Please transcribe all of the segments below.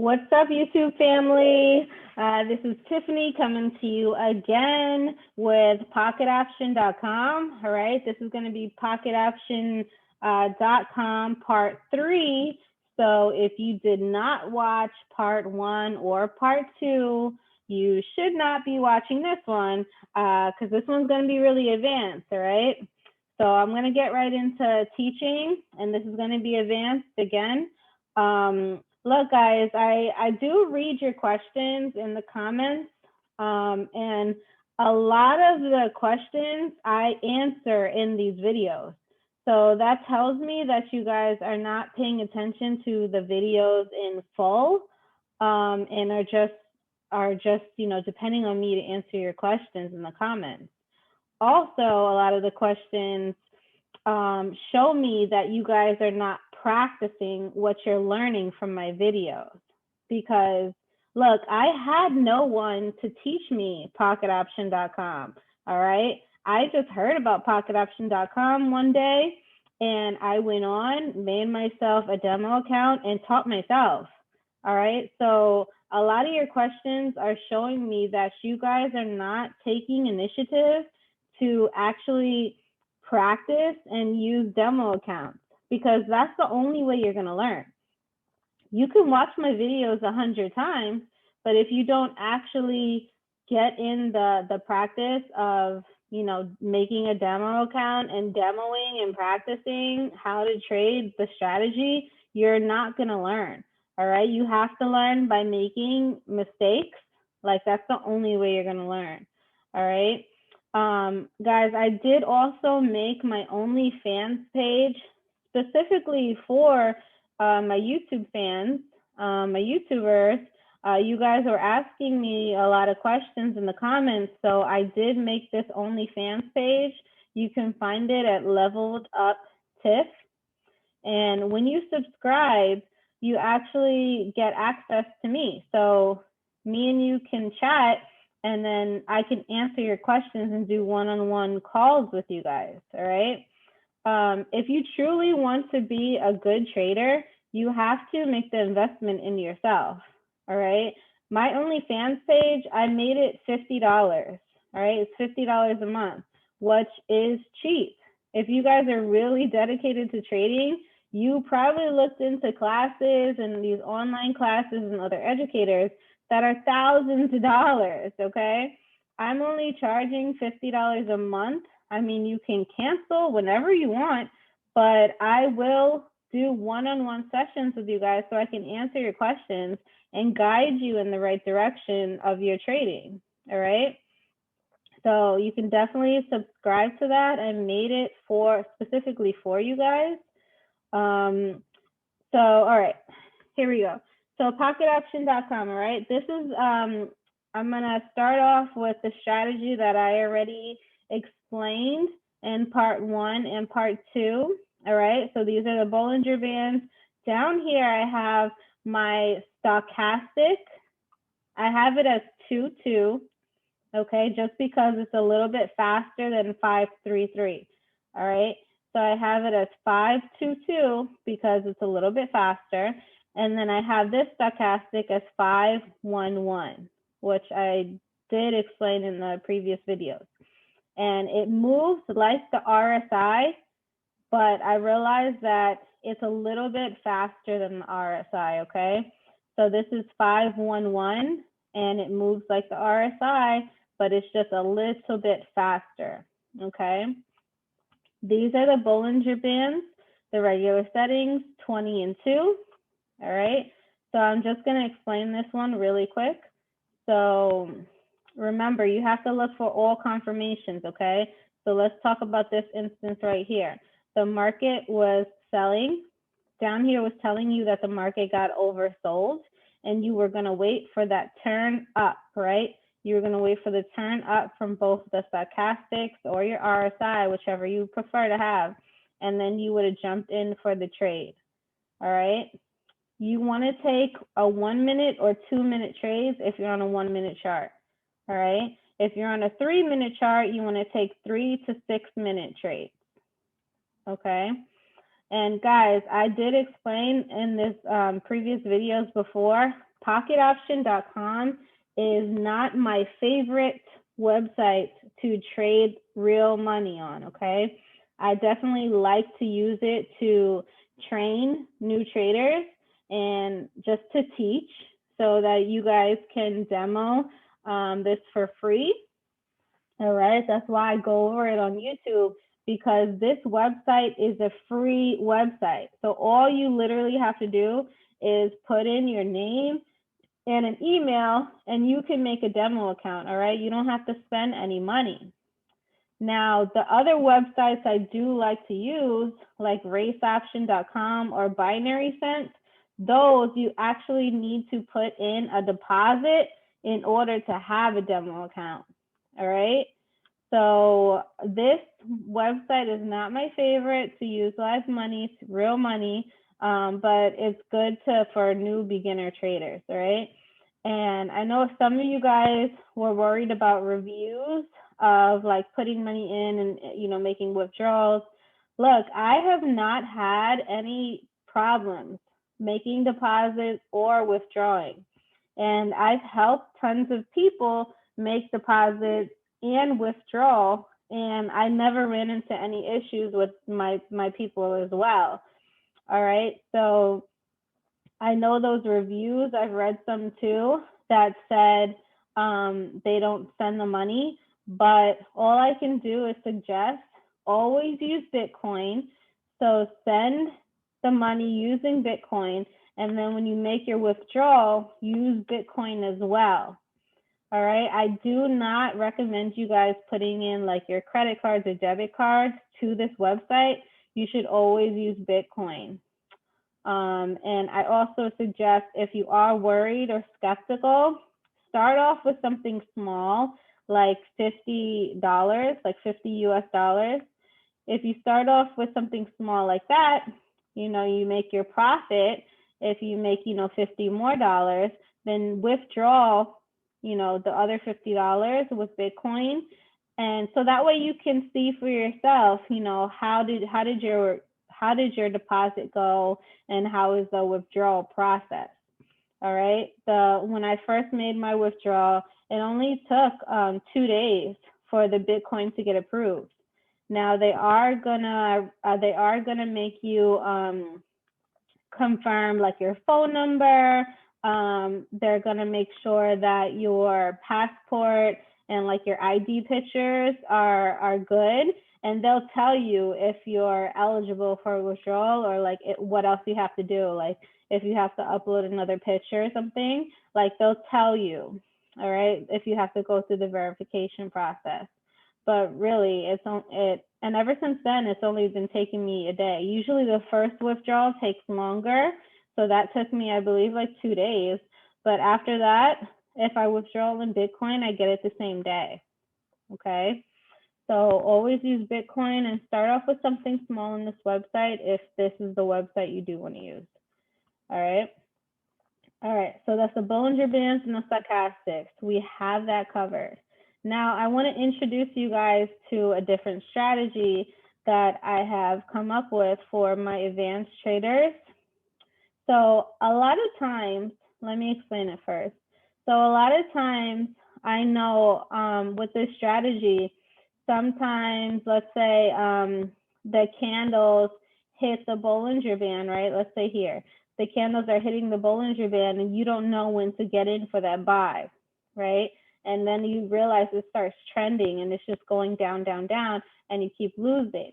What's up, YouTube family? This is Tiffany coming to you again with PocketOption.com. All right, this is going to be PocketOption.com part 3. So if you did not watch part 1 or part 2, you should not be watching this one because this one's going to be really advanced. All right. So I'm going to get right into teaching, and this is going to be advanced again. Look, guys, I do read your questions in the comments, and a lot of the questions I answer in these videos. So that tells me that you guys are not paying attention to the videos in full, and are just depending on me to answer your questions in the comments. Also, a lot of the questions show me that you guys are not practicing what you're learning from my videos. Because look, I had no one to teach me PocketOption.com. All right. I just heard about PocketOption.com one day, and I went on, made myself a demo account, and taught myself. All right. So a lot of your questions are showing me that you guys are not taking initiative to actually practice and use demo accounts, because that's the only way you're going to learn. You can watch my videos 100 times, but if you don't actually get in the practice of, making a demo account and demoing and practicing how to trade the strategy, you're not going to learn. All right. You have to learn by making mistakes. Like, that's the only way you're going to learn. All right. Guys, I did also make my OnlyFans page specifically for my YouTube fans, my YouTubers. You guys were asking me a lot of questions in the comments, so I did make this OnlyFans page. You can find it at Leveled Up Tiff. And when you subscribe, you actually get access to me. So me and you can chat, and then I can answer your questions and do one-on-one calls with you guys, all right? If you truly want to be a good trader, you have to make the investment in yourself, all right? My OnlyFans page, I made it $50, all right? It's $50 a month, which is cheap. If you guys are really dedicated to trading, you probably looked into classes and these online classes and other educators that are thousands of dollars, okay? I'm only charging $50 a month. I mean, you can cancel whenever you want, but I will do one-on-one sessions with you guys so I can answer your questions and guide you in the right direction of your trading, all right? So you can definitely subscribe to that. I made it specifically for you guys. So, all right, here we go. So PocketOption.com, all right? This is, I'm gonna start off with the strategy that I already explained in part 1 and part 2, all right? So these are the Bollinger Bands. Down here, I have my stochastic. I have it as 2-2, okay? Just because it's a little bit faster than 5-3-3, all right? So I have it as 5-2-2 because it's a little bit faster. And then I have this stochastic as 5-1-1, which I did explain in the previous videos. And it moves like the RSI, but I realized that it's a little bit faster than the RSI, okay? So this is 5-1-1, and it moves like the RSI, but it's just a little bit faster, okay? These are the Bollinger Bands, the regular settings, 20 and 2. All right, so I'm just going to explain this one really quick. So remember, you have to look for all confirmations, okay? So let's talk about this instance right here. The market was selling. Down here was telling you that the market got oversold, and you were going to wait for that turn up, right? You were going to wait for the turn up from both the stochastics or your RSI, whichever you prefer to have, and then you would have jumped in for the trade, all right? You want to take a 1 minute or 2 minute trades if you're on a 1 minute chart, all right? If you're on a 3 minute chart, you want to take 3 to 6 minute trades, okay? And guys, I did explain in this previous videos before pocketoption.com is not my favorite website to trade real money on, okay? I definitely like to use it to train new traders and just to teach so that you guys can demo this for free. All right, that's why I go over it on YouTube, because this website is a free website. So all you literally have to do is put in your name and an email, and you can make a demo account, all right? You don't have to spend any money. Now, the other websites I do like to use, like raceoption.com or binary sense, those you actually need to put in a deposit in order to have a demo account, all right? So this website is not my favorite to use live money, real money, but it's good for new beginner traders, all right? And I know some of you guys were worried about reviews of like putting money in and, you know, making withdrawals. Look, I have not had any problems making deposits or withdrawing. And I've helped tons of people make deposits and withdraw, and I never ran into any issues with my people as well. All right, so I know those reviews, I've read some too, that said they don't send the money, but all I can do is suggest always use Bitcoin. So send the money using Bitcoin, and then when you make your withdrawal, use Bitcoin as well. All right, I do not recommend you guys putting in like your credit cards or debit cards to this website. You should always use Bitcoin. And I also suggest, if you are worried or skeptical, start off with something small, like $50, like 50 US dollars. If you start off with something small like that, you know, you make your profit. If you make, you know, $50 more, then withdraw, you know, the other $50 with Bitcoin. And so that way you can see for yourself, you know, how did your deposit go and how is the withdrawal process? All right. When I first made my withdrawal, it only took 2 days for the Bitcoin to get approved. Now they are gonna make you confirm like your phone number. They're gonna make sure that your passport and like your ID pictures are good, and they'll tell you if you're eligible for withdrawal or like what else you have to do. Like if you have to upload another picture or something, like they'll tell you, all right, if you have to go through the verification process. But really, and ever since then, it's only been taking me a day. Usually the first withdrawal takes longer. So that took me, I believe, like 2 days. But after that, if I withdraw in Bitcoin, I get it the same day. Okay. So always use Bitcoin and start off with something small on this website if this is the website you do want to use. All right. All right. So that's the Bollinger Bands and the stochastics. We have that covered. Now, I want to introduce you guys to a different strategy that I have come up with for my advanced traders. So a lot of times, let me explain it first. So a lot of times, I know with this strategy, sometimes, let's say the candles hit the Bollinger Band, right? Let's say here, the candles are hitting the Bollinger Band and you don't know when to get in for that buy, right? And then you realize it starts trending and it's just going down, down, down, and you keep losing,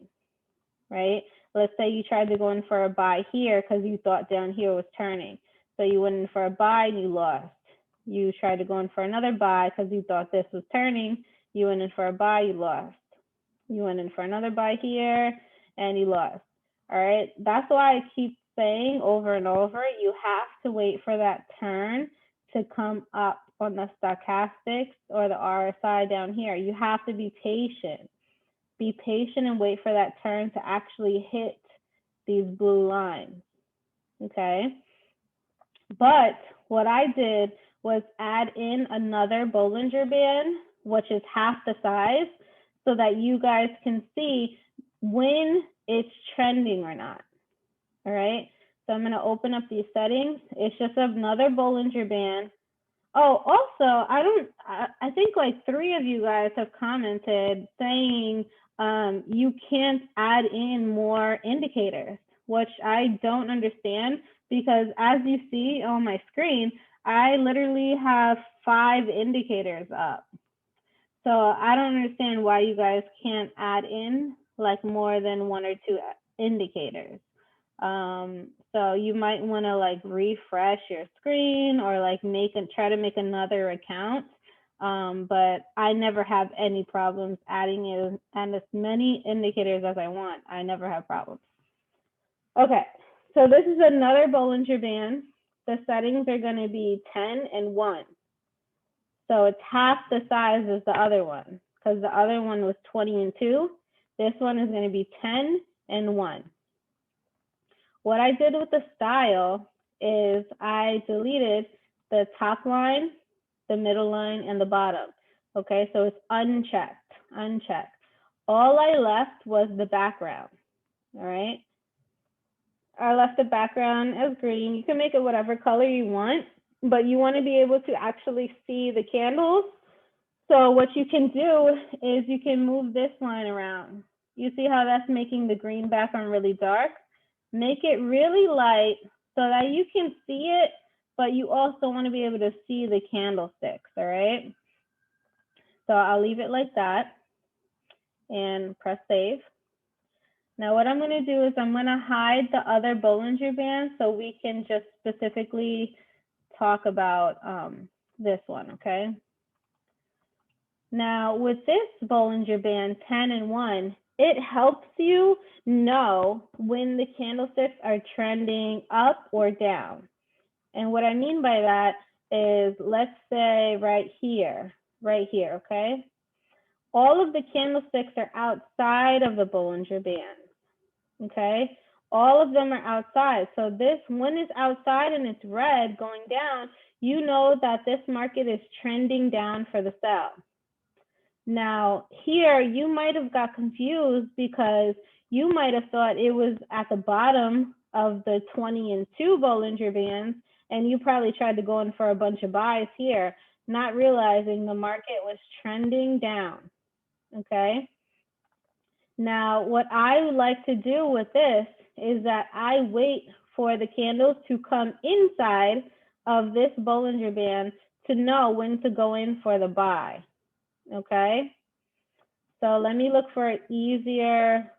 right? Let's say you tried to go in for a buy here because you thought down here was turning. So you went in for a buy and you lost. You tried to go in for another buy because you thought this was turning. You went in for a buy, you lost. You went in for another buy here and you lost. All right, that's why I keep saying over and over, you have to wait for that turn to come up on the stochastics or the RSI down here. You have to be patient. Be patient and wait for that turn to actually hit these blue lines, okay? But what I did was add in another Bollinger Band, which is half the size, so that you guys can see when it's trending or not, all right? So I'm going to open up these settings. It's just another Bollinger Band. Oh, also, I think like 3 of you guys have commented saying you can't add in more indicators, which I don't understand, because as you see on my screen, I literally have 5 indicators up. So I don't understand why you guys can't add in like more than 1 or 2 indicators. So you might want to like refresh your screen or like try to make another account. But I never have any problems adding in and as many indicators as I want. I never have problems. Okay, so this is another Bollinger Band. The settings are going to be 10 and 1. So it's half the size as the other one, because the other one was 20 and 2. This one is going to be 10 and 1. What I did with the style is I deleted the top line, the middle line, and the bottom. Okay, so it's unchecked. All I left was the background. All right. I left the background as green. You can make it whatever color you want, but you want to be able to actually see the candles. So what you can do is you can move this line around. You see how that's making the green background really dark? Make it really light so that you can see it, but you also want to be able to see the candlesticks, all right? So I'll leave it like that and press save. Now what I'm going to do is I'm going to hide the other Bollinger Band so we can just specifically talk about this one, okay? Now with this Bollinger Band 10 and 1, it helps you know when the candlesticks are trending up or down. And what I mean by that is, let's say right here, okay? All of the candlesticks are outside of the Bollinger Band, okay? All of them are outside. So this one is outside and it's red going down. You know that this market is trending down for the sell. Now here you might have got confused because you might have thought it was at the bottom of the 20 and 2 Bollinger Bands, and you probably tried to go in for a bunch of buys here, not realizing the market was trending down, okay? Now, what I would like to do with this is that I wait for the candles to come inside of this Bollinger Band to know when to go in for the buy, okay? So let me look for an easier.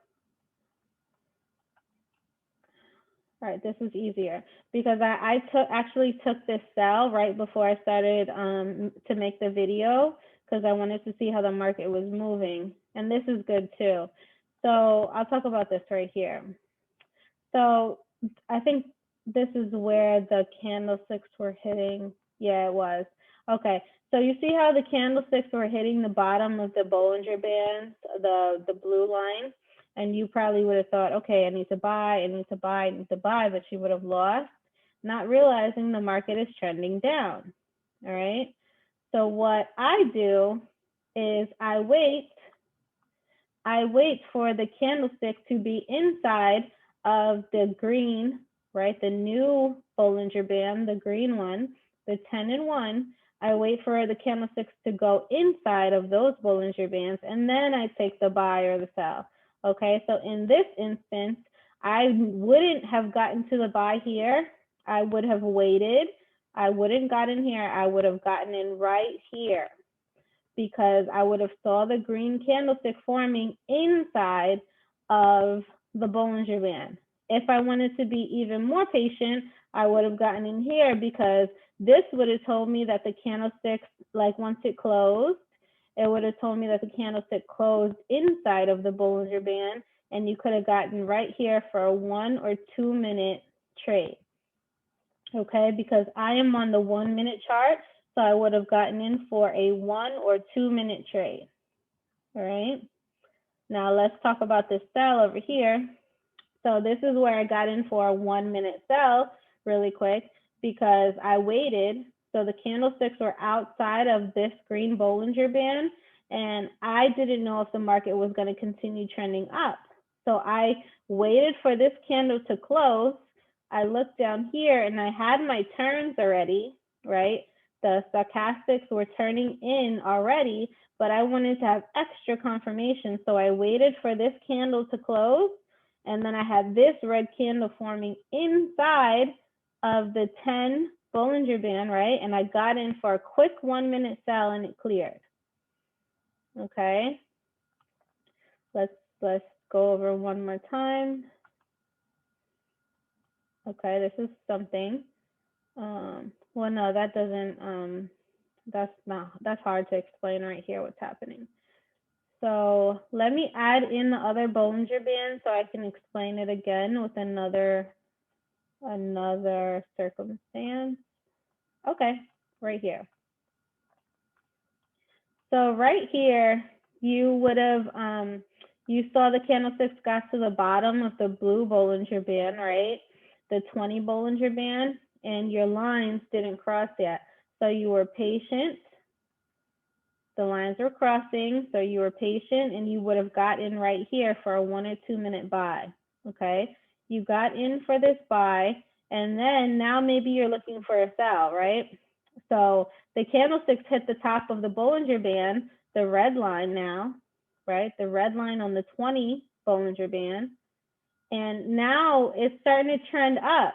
All right, this is easier because I actually took this sell right before I started to make the video because I wanted to see how the market was moving. And this is good too. So I'll talk about this right here. So I think this is where the candlesticks were hitting. Yeah, it was. Okay, so you see how the candlesticks were hitting the bottom of the Bollinger Band, the blue line? And you probably would have thought, okay, I need to buy, but you would have lost, not realizing the market is trending down, all right? So what I do is I wait for the candlestick to be inside of the green, right? The new Bollinger Band, the green one, the 10 and 1. I wait for the candlesticks to go inside of those Bollinger Bands, and then I take the buy or the sell. Okay, so in this instance, I wouldn't have gotten to the buy here. I would have waited. I wouldn't gotten here. I would have gotten in right here because I would have saw the green candlestick forming inside of the Bollinger Band. If I wanted to be even more patient, I would have gotten in here because this would have told me that the candlesticks, like once it closed, it would have told me that the candlestick closed inside of the Bollinger Band, and you could have gotten right here for a 1 or 2 minute trade. Okay, because I am on the 1 minute chart, so I would have gotten in for a 1 or 2 minute trade. All right, now let's talk about this sell over here. So this is where I got in for a 1 minute sell really quick because I waited. So the candlesticks were outside of this green Bollinger Band, and I didn't know if the market was going to continue trending up. So I waited for this candle to close I looked down here and I had my turns already, right? The stochastics were turning in already, but I wanted to have extra confirmation. So I waited for this candle to close, and then I had this red candle forming inside of the 10 Bollinger Band, right? And I got in for a quick 1 minute sell and it cleared. Okay. Let's go over one more time. Okay, this is something. Well, no, that doesn't, that's hard to explain right here what's happening. So let me add in the other Bollinger Band so I can explain it again with another circumstance. Okay, right here. So right here, you would have, you saw the candlesticks got to the bottom of the blue Bollinger Band, right? The 20 Bollinger Band, and your lines didn't cross yet. So you were patient. The lines were crossing, so you were patient, and you would have got in right here for a 1 or 2 minute buy, okay? You got in for this buy, and then now maybe you're looking for a sell, right? So the candlesticks hit the top of the Bollinger Band, the red line now, right? The red line on the 20 Bollinger Band, and now it's starting to trend up.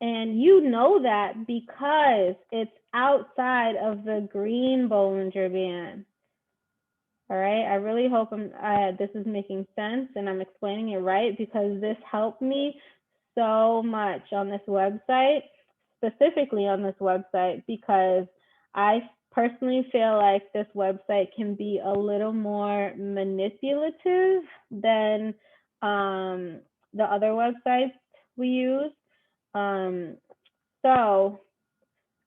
And you know that because it's outside of the green Bollinger Band. All right, I really hope this is making sense and I'm explaining it right, because this helped me so much on this website, specifically on this website, because I personally feel like this website can be a little more manipulative than the other websites we use. So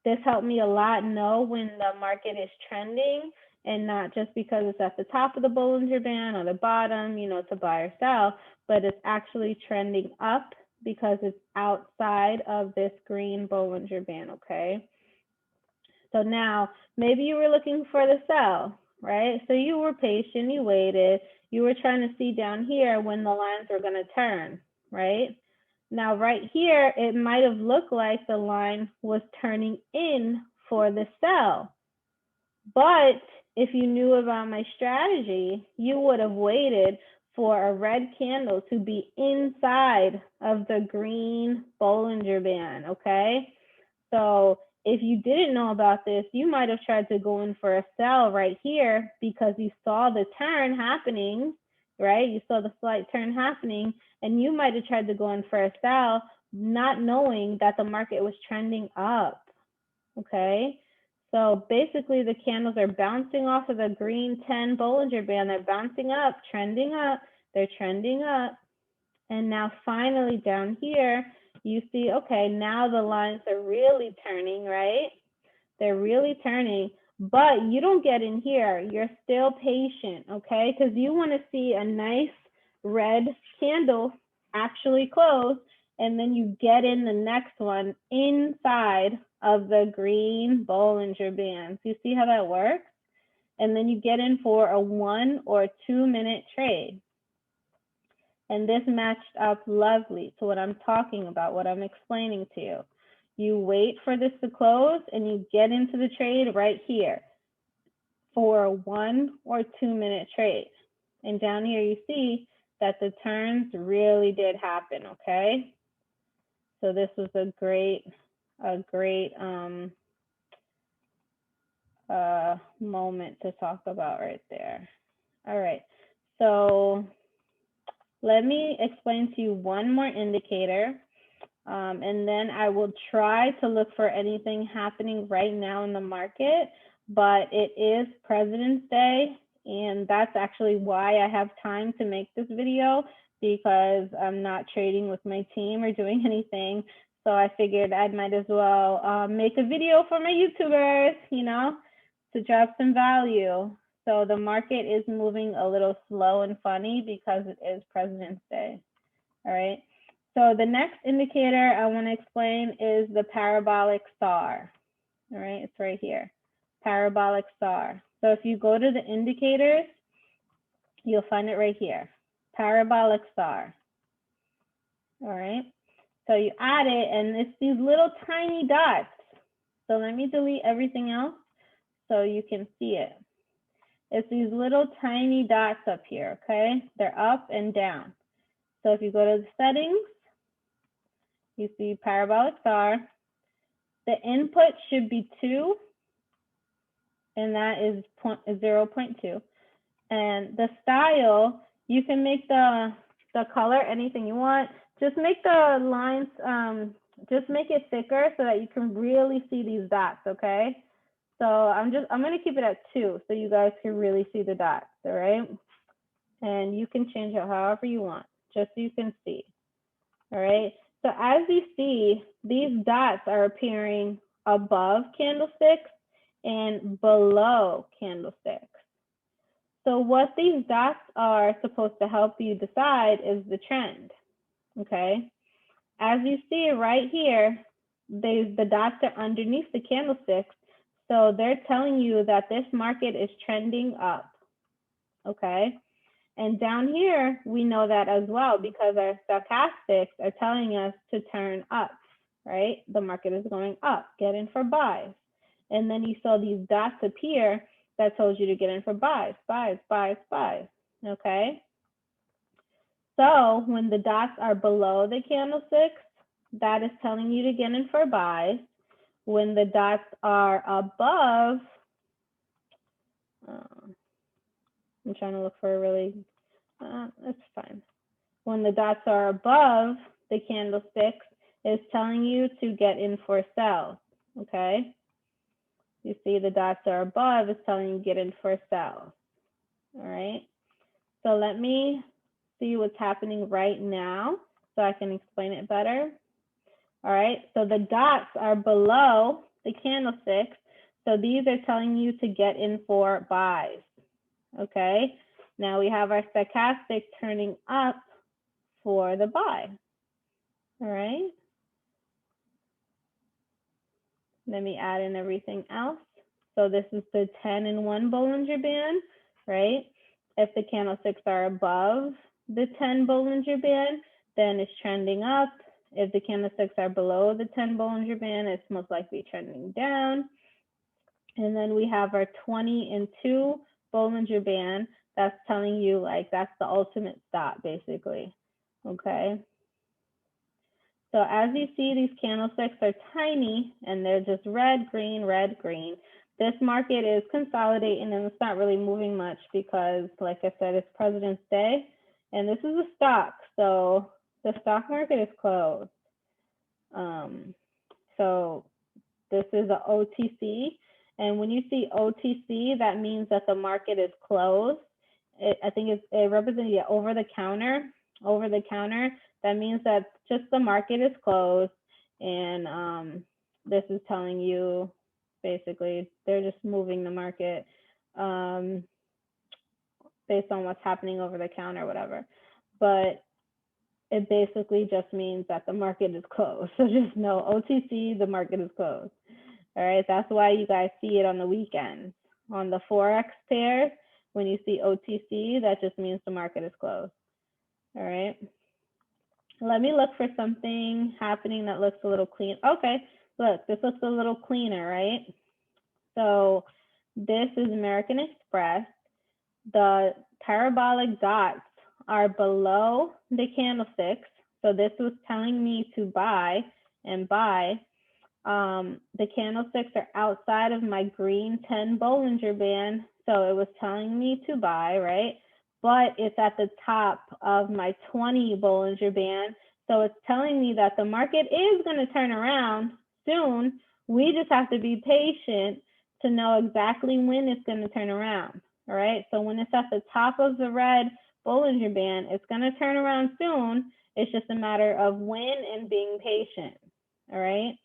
this helped me a lot know when the market is trending, and not just because it's at the top of the Bollinger Band or the bottom, you know, to buy or sell, but it's actually trending up because it's outside of this green Bollinger Band, okay? So now maybe you were looking for the sell, right? So you were patient, you waited, you were trying to see down here when the lines were going to turn, right? Now, right here, it might have looked like the line was turning in for the sell. But if you knew about my strategy, you would have waited for a red candle to be inside of the green Bollinger Band, okay? So if you didn't know about this, you might have tried to go in for a sell right here because you saw the turn happening, right? You saw the slight turn happening, and you might have tried to go in for a sell, not knowing that the market was trending up, okay? So basically the candles are bouncing off of the green 10 Bollinger Band. They're bouncing up, trending up, they're trending up. And now finally down here, you see, okay, now the lines are really turning, right? They're really turning, but you don't get in here. You're still patient, okay? Because you want to see a nice red candle actually close, and then you get in the next one inside of the green Bollinger Band. So you see how that works? And then you get in for a 1 or 2 minute trade. And this matched up lovely to what I'm talking about, what I'm explaining to you. You wait for this to close and you get into the trade right here for a 1 or 2 minute trade. And down here you see that the turns really did happen, okay? So this was a great moment to talk about right there. All right, so let me explain to you one more indicator, and then I will try to look for anything happening right now in the market, but it is President's Day, and that's actually why I have time to make this video, because I'm not trading with my team or doing anything. So I figured I might as well make a video for my YouTubers, you know, to drop some value. So the market is moving a little slow and funny because it is President's Day. All right. So the next indicator I want to explain is the parabolic SAR. All right, it's right here, parabolic SAR. So if you go to the indicators, you'll find it right here, parabolic SAR. All right. So you add it, and it's these little tiny dots. So let me delete everything else so you can see it. It's these little tiny dots up here, okay? They're up and down. So if you go to the settings, you see parabolic star. The input should be 2, and that is 0.2. And the style, you can make the color anything you want. Just make the lines, just make it thicker so that you can really see these dots, okay? So I'm gonna keep it at 2 so you guys can really see the dots, all right? And you can change it however you want, just so you can see, all right? So as you see, these dots are appearing above candlesticks and below candlesticks. So what these dots are supposed to help you decide is the trend, okay? As you see right here, the dots are underneath the candlesticks. So they're telling you that this market is trending up, okay? And down here, we know that as well because our stochastics are telling us to turn up, right? The market is going up, get in for buys. And then you saw these dots appear that told you to get in for buys, buys, buys, buys, okay? So when the dots are below the candlesticks, that is telling you to get in for buys. When the dots are above, I'm trying to look for a really, that's fine. When the dots are above the candlesticks, it's telling you to get in for sell, okay? You see the dots are above, it's telling you to get in for sell, all right? So let me see what's happening right now so I can explain it better. All right, so the dots are below the candlesticks. So these are telling you to get in for buys, okay? Now we have our stochastic turning up for the buy, all right? Let me add in everything else. So this is the 10 and 1 Bollinger Band, right? If the candlesticks are above the 10 Bollinger Band, then it's trending up. If the candlesticks are below the 10 Bollinger Band, it's most likely trending down. And then we have our 20 and 2 Bollinger Band. That's telling you like that's the ultimate stop basically, okay? So as you see, these candlesticks are tiny and they're just red, green, red, green. This market is consolidating and it's not really moving much because like I said, it's President's Day and this is a stock. So the stock market is closed. So this is a OTC. And when you see OTC, that means that the market is closed. I think it represents over the counter. Over the counter, that means that just the market is closed. And this is telling you basically they're just moving the market based on what's happening over the counter or whatever. But it basically just means that the market is closed. So just know OTC, the market is closed. All right, that's why you guys see it on the weekends. On the Forex pairs, when you see OTC, that just means the market is closed. All right, let me look for something happening that looks a little clean. Okay, look, this looks a little cleaner, right? So this is American Express. The parabolic dots are below the candlesticks. So this was telling me to buy and buy. The candlesticks are outside of my green 10 Bollinger Band. So it was telling me to buy, right? But it's at the top of my 20 Bollinger Band. So it's telling me that the market is going to turn around soon. We just have to be patient to know exactly when it's going to turn around. All right. So when it's at the top of the red Bollinger Band, it's going to turn around soon. It's just a matter of when and being patient. All right.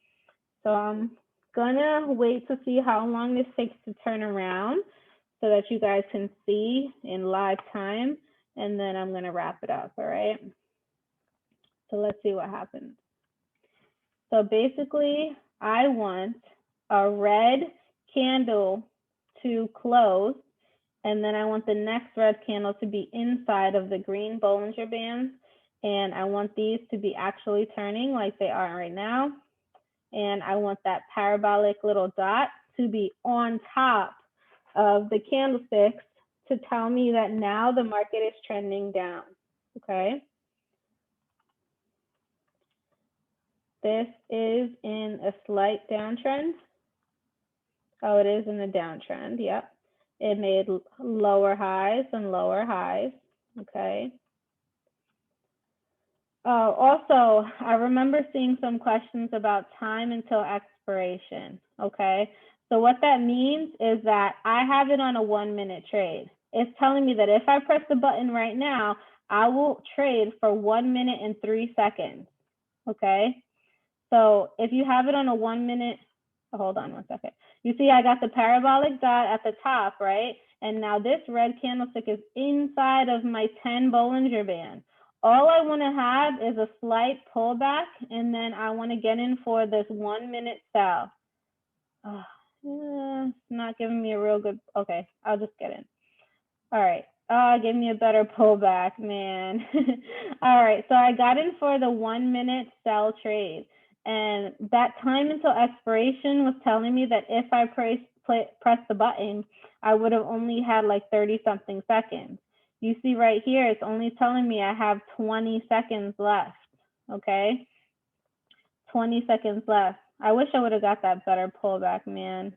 So I'm going to wait to see how long this takes to turn around so that you guys can see in live time. And then I'm going to wrap it up. All right. So let's see what happens. So basically, I want a red candle to close. And then I want the next red candle to be inside of the green Bollinger Bands. And I want these to be actually turning like they are right now. And I want that parabolic little dot to be on top of the candlesticks to tell me that now the market is trending down, okay? This is in a slight downtrend. Oh, it is in a downtrend, yep. It made lower highs and lower highs, okay? Also, I remember seeing some questions about time until expiration, okay? So what that means is that I have it on a 1 minute trade. It's telling me that if I press the button right now, I will trade for 1 minute and 3 seconds, okay? So if you have it on a 1 minute, hold on one second. You see I got the parabolic dot at the top, right? And now this red candlestick is inside of my 10 Bollinger Band. All I want to have is a slight pullback, and then I want to get in for this 1 minute sell. It's not giving me a real good, okay, I'll just get in. All right, give me a better pullback, man. All right, so I got in for the 1 minute sell trade. And that time until expiration was telling me that if I press the button, I would have only had like 30 something seconds. You see right here, it's only telling me I have 20 seconds left, okay? 20 seconds left. I wish I would have got that better pullback, man.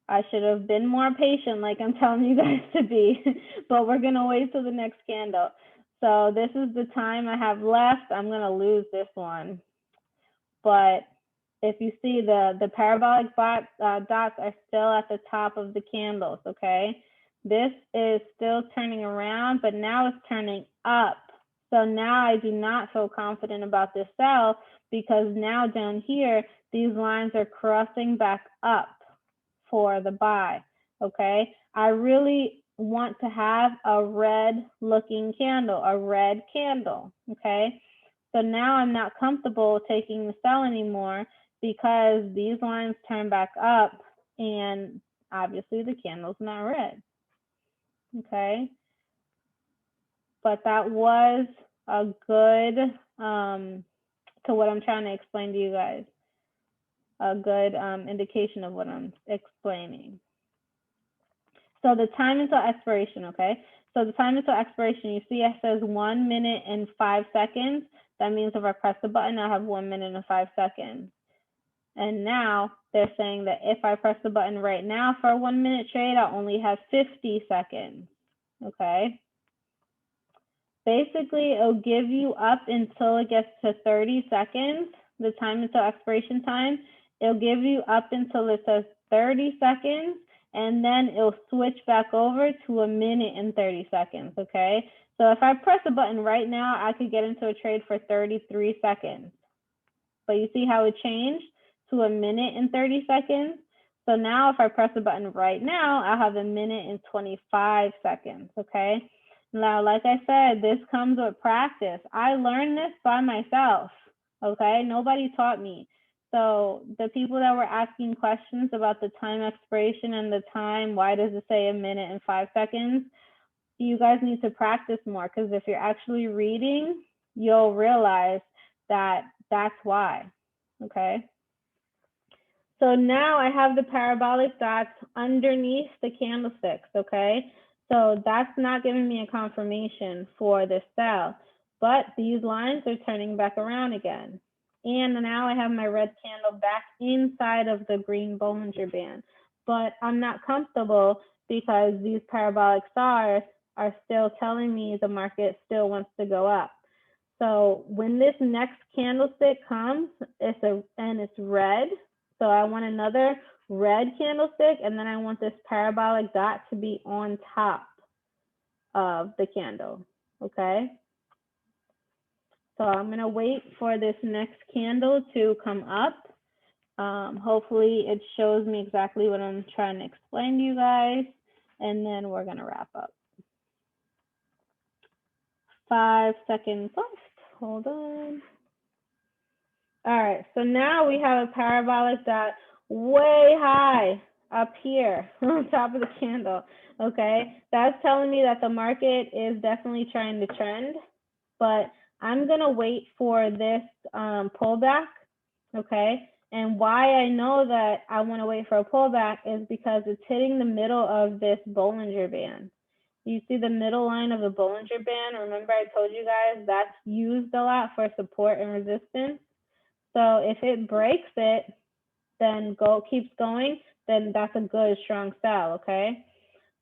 I should have been more patient like I'm telling you guys to be, but we're gonna wait till the next candle. So this is the time I have left. I'm gonna lose this one. But if you see the parabolic dots are still at the top of the candles, okay? This is still turning around, but now it's turning up. So now I do not feel confident about this sell because now down here, these lines are crossing back up for the buy, okay? I really want to have a red looking candle, a red candle, okay? So now I'm not comfortable taking the sell anymore because these lines turn back up and obviously the candle's not red, okay? But that was a good, to what I'm trying to explain to you guys, a good indication of what I'm explaining. So the time until expiration, okay? So the time until expiration, you see it says 1 minute and 5 seconds. That means if I press the button, I have 1 minute and 5 seconds. And now they're saying that if I press the button right now for a 1 minute trade, I only have 50 seconds, okay? Basically, it'll give you up until it gets to 30 seconds, the time until expiration time. It'll give you up until it says 30 seconds, and then it'll switch back over to a minute and 30 seconds, okay? So if I press a button right now, I could get into a trade for 33 seconds. But you see how it changed to a minute and 30 seconds? So now if I press the button right now, I'll have a minute and 25 seconds, okay? Now, like I said, this comes with practice. I learned this by myself, okay? Nobody taught me. So the people that were asking questions about the time expiration and the time, why does it say a minute and 5 seconds? You guys need to practice more because if you're actually reading, you'll realize that that's why, okay? So now I have the parabolic dots underneath the candlesticks, okay? So that's not giving me a confirmation for this sell, but these lines are turning back around again. And now I have my red candle back inside of the green Bollinger Band, but I'm not comfortable because these parabolic stars are still telling me the market still wants to go up. So when this next candlestick comes, it's red. So I want another red candlestick, and then I want this parabolic dot to be on top of the candle, okay? So I'm gonna wait for this next candle to come up. Hopefully it shows me exactly what I'm trying to explain to you guys, and then we're gonna wrap up. 5 seconds left, hold on. All right, so now we have a parabolic dot way high up here on top of the candle, okay? That's telling me that the market is definitely trying to trend, but I'm gonna wait for this pullback, okay? And why I know that I want to wait for a pullback is because it's hitting the middle of this Bollinger Band. You see the middle line of the Bollinger Band? Remember I told you guys that's used a lot for support and resistance. So if it breaks it, then keeps going, then that's a good strong sell, okay?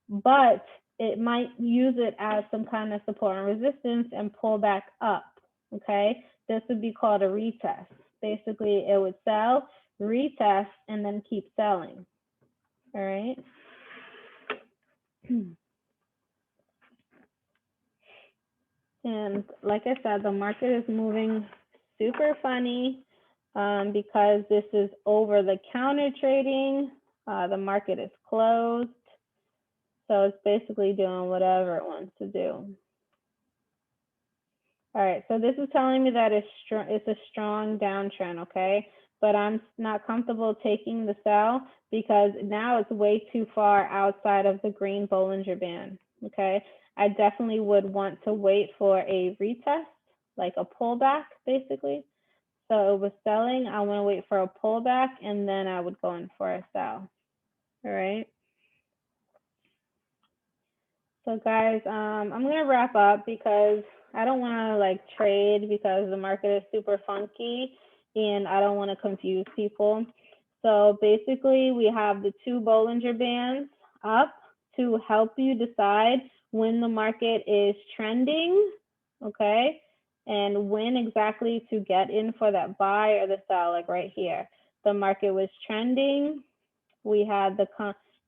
But it might use it as some kind of support and resistance and pull back up, okay? This would be called a retest. Basically, it would sell, retest, and then keep selling, all right? And like I said, the market is moving super funny because this is over-the-counter trading. The market is closed. So it's basically doing whatever it wants to do. All right, so this is telling me that it's a strong downtrend, okay? But I'm not comfortable taking the sell because now it's way too far outside of the green Bollinger Band, okay? I definitely would want to wait for a retest, like a pullback, basically. So it was selling, I want to wait for a pullback, and then I would go in for a sell, all right? So guys, I'm gonna wrap up because I don't want to like trade because the market is super funky and I don't want to confuse people. So basically we have the two Bollinger Bands up to help you decide when the market is trending, okay? And when exactly to get in for that buy or the sell, like right here. The market was trending. We had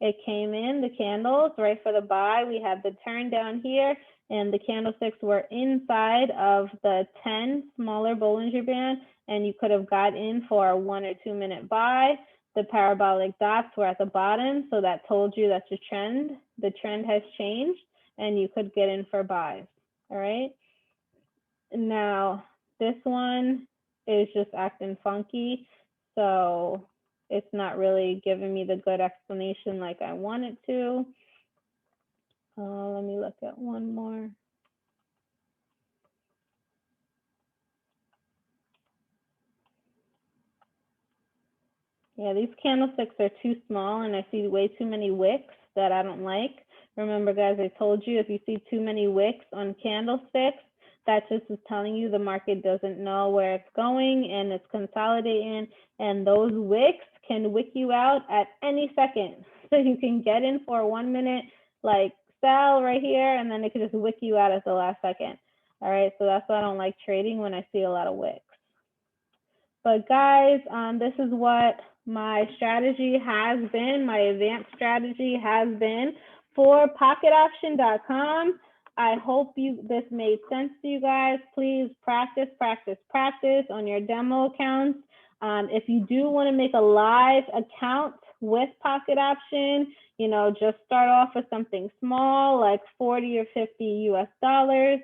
it came in, the candles, right for the buy. We had the turn down here, and the candlesticks were inside of the 10 smaller Bollinger Band, and you could have got in for a 1 or 2 minute buy. The parabolic dots were at the bottom, so that told you that the trend has changed, and you could get in for buys, all right? Now, this one is just acting funky, so it's not really giving me the good explanation like I want it to. Let me look at one more. Yeah, these candlesticks are too small and I see way too many wicks that I don't like. Remember guys, I told you if you see too many wicks on candlesticks, that just is telling you the market doesn't know where it's going and it's consolidating, and those wicks can wick you out at any second. So you can get in for a 1 minute like sell right here, and then it could just wick you out at the last second. All right, so that's why I don't like trading when I see a lot of wicks. But guys, this is what my strategy has been, my advanced strategy has been for PocketOption.com. I hope this made sense to you guys. Please practice, practice, practice on your demo accounts. If you do want to make a live account with Pocket Option, you know, just start off with something small like 40 or 50 US dollars.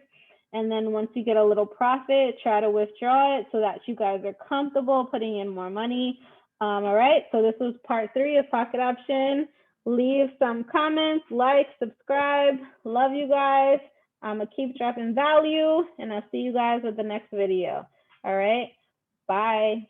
And then once you get a little profit, try to withdraw it so that you guys are comfortable putting in more money. All right, so this was part 3 of Pocket Option. Leave some comments, like, subscribe. Love you guys. I'm going to keep dropping value, and I'll see you guys with the next video. All right, bye.